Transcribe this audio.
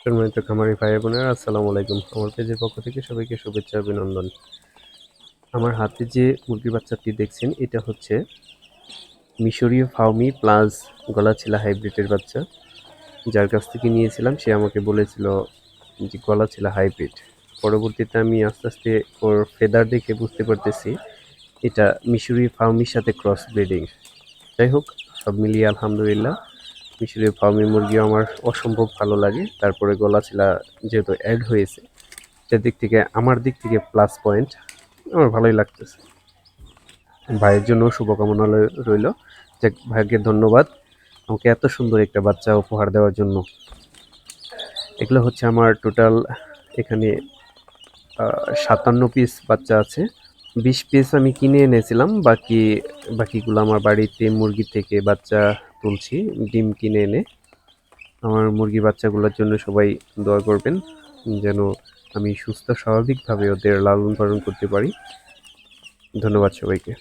সম্মানিত খামারি ভাই বোনেরা, আসসালামু আলাইকুম। আমার পেজের পক্ষ থেকে সবাইকে শুভেচ্ছা অভিনন্দন। আমার হাতে যে মুরগির বাচ্চাটি দেখছেন, এটা হচ্ছে মিশরীয় ফাউমি প্লাস গলাচিলা হাইব্রিডের বাচ্চা। যার কাছ থেকে নিয়েছিলাম সে আমাকে বলেছিল যে গলাচিলা হাইব্রিড। পরবর্তীতে আমি আস্তে আস্তে ওর ফেদার দেখে বুঝতে পারতেছি এটা মিশরীয় ফাউমির সাথে ক্রস ব্রিডিং। যাই হোক, সব মিলিয়ে আলহামদুলিল্লাহ মিশরীয় ফার্মি মুরগি আমার অসম্ভব ভালো লাগে। তারপরে গলাচিলা যেহেতু অ্যাড হয়েছে, সেদিক থেকে আমার দিক থেকে প্লাস পয়েন্ট, আমার ভালোই লাগতেছে। ভাইয়ের জন্য শুভকামনা রইল। যে ভাইকে ধন্যবাদ আমাকে এত সুন্দর একটা বাচ্চা উপহার দেওয়ার জন্য। এগুলো হচ্ছে আমার টোটাল এখানে 57 পিস বাচ্চা আছে। 20 পিস আমি কিনে এনেছিলাম, বাকিগুলো আমার বাড়িতে মুরগি থেকে বাচ্চা তুলছি ডিম কিনে এনে। আমার মুরগি বাচ্চাগুলোর জন্য সবাই দোয়া করবেন যেন আমি সুস্থ স্বাভাবিকভাবে ওদের লালন পালন করতে পারি। ধন্যবাদ সবাইকে।